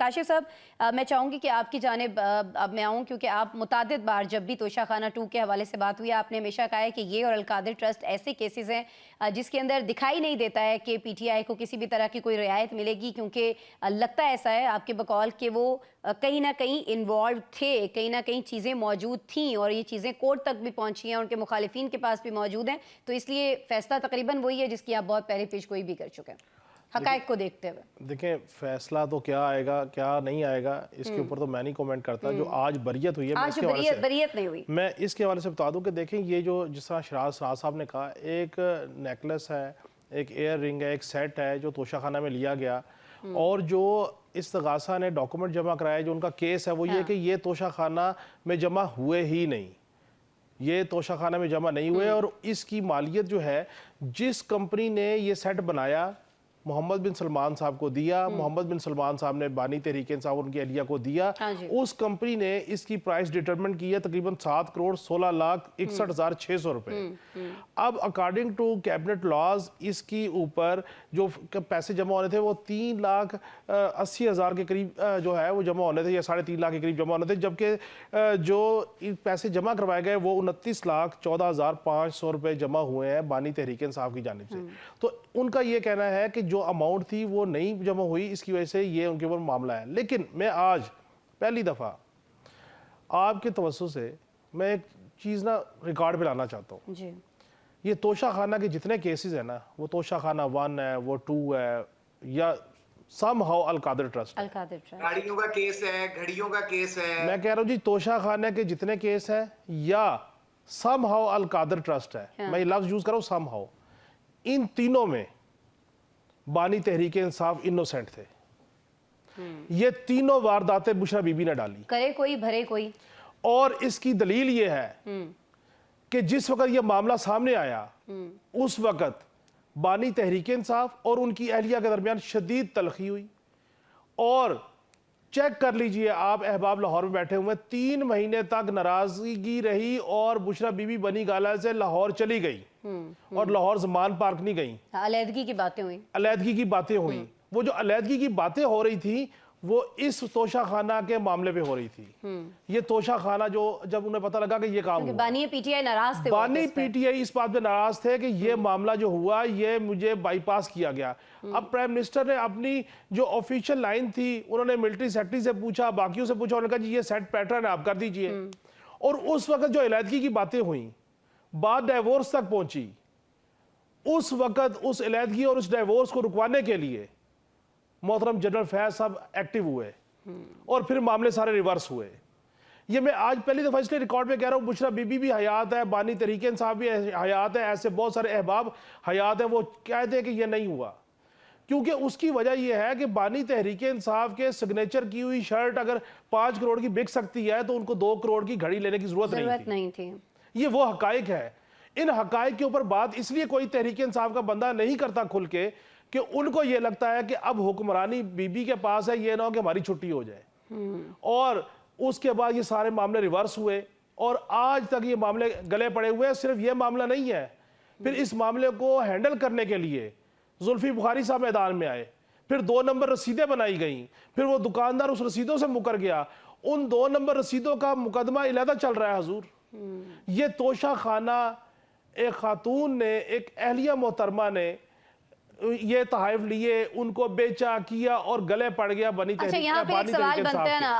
काशिफ साहब, मैं चाहूँगी कि आपकी जानिब अब मैं आऊँ, क्योंकि आप मुतादिद बार जब भी तोशा खाना 2 के हवाले से बात हुई आपने हमेशा कहा है कि ये और अलकादिर ट्रस्ट ऐसे केसेस हैं जिसके अंदर दिखाई नहीं देता है कि पीटीआई को किसी भी तरह की कोई रियायत मिलेगी, क्योंकि लगता ऐसा है आपके बकौल कि वो कहीं ना कहीं इन्वॉल्व थे, कहीं ना कहीं चीज़ें मौजूद थीं और ये चीज़ें कोर्ट तक भी पहुँची हैं, उनके मुखालिफिन के पास भी मौजूद हैं। तो इसलिए फैसला तकरीबन वही है जिसकी आप बहुत पहले पेशगोई भी कर चुके हैं हकायक को देखते हुए। देखें, फैसला तो क्या आएगा क्या नहीं आएगा इसके ऊपर तो मैं नहीं कमेंट करता। जो आज बरियत हुई है, आज बरियत नहीं हुई, मैं इसके हवाले से बता दूं कि देखें, ये जो जिस तरह शराज साहब ने कहा, एक नेकलेस है, एक एयर रिंग है, एक सेट है जो तोशाखाना में लिया गया, और जो इस्तगासा ने डॉक्यूमेंट जमा कराया, जो उनका केस है वो ये कि ये तोशाखाना में जमा हुए ही नहीं, ये तोशाखाना में जमा नहीं हुए। और इसकी मालियत जो है, जिस कंपनी ने ये सेट बनाया मोहम्मद बिन सलमान साहब को दिया, मोहम्मद बिन सलमान साहब ने बानी तहरीक इंसाफ उनकी अहलिया को दिया, उस कंपनी ने इसकी प्राइस डिटरमिन की है तकरीबन 7,16,61,600 रुपए। अब अकॉर्डिंग टू कैबिनेट लॉज इसकी ऊपर जो पैसे जमा होने थे वो 3,80,000 के करीब जो है वो जमा होने थे, या 3.5 लाख के करीब जमा होने थे, जबकि जो पैसे जमा करवाए गए वो 29,14,500 रुपए जमा हुए हैं बानी तहरीक इंसाफ की जानिब से। तो उनका ये कहना है कि जो अमाउंट थी वो नहीं जमा हुई, इसकी वजह से ये उनके ऊपर मामला है। लेकिन मैं आज पहली दफ़ा आपके तवज्जो से मैं एक चीज़ ना रिकॉर्ड पे लाना चाहता हूँ जी। ये तोशाखाना के जितने केसेस हैं ना, वो तोशाखाना 1 है, वो 2 है, या समहाउ अलकादिर ट्रस्ट, गाड़ियों का केस है, घड़ियों का केस है। मैं कह रहा हूँ जी, तोशाखाना के जितने केस हैं या समहाउ अलकादिर ट्रस्ट है, मैं ये लफ्ज़ यूज़ कर रहा हूँ समहाउ, इन तीनों में बानी तहरीक इंसाफ इनोसेंट थे। ये तीनों वारदातें बुशरा बीबी ने डाली, करे कोई भरे कोई। और इसकी दलील ये है कि जिस वक्त ये मामला सामने आया उस वक्त बानी तहरीक इंसाफ और उनकी अहलिया के दरमियान शदीद तलखी हुई। और चेक कर लीजिए आप, अहबाब लाहौर में बैठे हुए, 3 महीने तक नाराजगी रही और बुशरा बीबी बनी गाला से लाहौर चली गई और लाहौर जमान पार्क नहीं गई। अलैदगी की बातें हुई, अलैदगी की बातें हुई। वो जो अलैदगी की बातें हो रही थी वो इस तोशाखाना के मामले पे हो रही थी। ये तोशाखाना जो जब उन्हें पता लगा कि ये काम हुआ, बानी पीटीआई नाराज थे, बानी पीटीआई इस बात पे नाराज थे कि ये मामला जो हुआ ये मुझे बाईपास किया गया। अब प्राइम मिनिस्टर ने अपनी जो ऑफिशियल लाइन थी, उन्होंने मिलिट्री सेक्रेटरी से पूछा, बाकियों से पूछा, उन्होंने कहा जी ये सेट पैटर्न है, आप कर दीजिए। और उस वक्त जो अलैदगी की बातें हुई, बात डाइवोर्स तक पहुंची, उस वक्त उस अलैदगी और उस डाइवोर्स को रुकवाने के लिए मोहतरम जनरल फैज साहब एक्टिव हुए और फिर मामले सारे रिवर्स हुए। ये मैं आज पहली दफा इसलिए रिकॉर्ड पे कह रहा हूँ, बुशरा बीबी भी हयात है, बानी तहरीक इंसाफ भी हयात है, ऐसे बहुत सारे अहबाब हयात है, वो कहते हैं कि ये नहीं हुआ। क्योंकि उसकी वजह यह है कि बानी तहरीक इंसाफ के सिग्नेचर की हुई शर्ट अगर 5 करोड़ की बिक सकती है तो उनको 2 करोड़ की घड़ी लेने की जरूरत नहीं थी। ये वो हकायक है। इन हकायक के ऊपर बात इसलिए कोई तहरीक इंसाफ का बंदा नहीं करता खुल के कि उनको ये लगता है कि अब हुक्मरानी बीबी के पास है, ये ना हो कि हमारी छुट्टी हो जाए। और उसके बाद ये सारे मामले रिवर्स हुए और आज तक ये मामले गले पड़े हुए हैं। सिर्फ ये मामला नहीं है, फिर इस मामले को हैंडल करने के लिए जुल्फी बुखारी साहब मैदान में आए, फिर 2 नंबर रसीदें बनाई गई, फिर वो दुकानदार उस रसीदों से मुकर गया, उन 2 नंबर रसीदों का मुकदमा इलादा चल रहा है हजूर। ये तोशा खाना एक खातून ने, एक अहलिया मोहतरमा ने ये तहाइफ लिए, उनको बेचा किया और गले पड़ गया बनी तहरीक। अच्छा, यहाँ पे एक सवाल बनता है ना।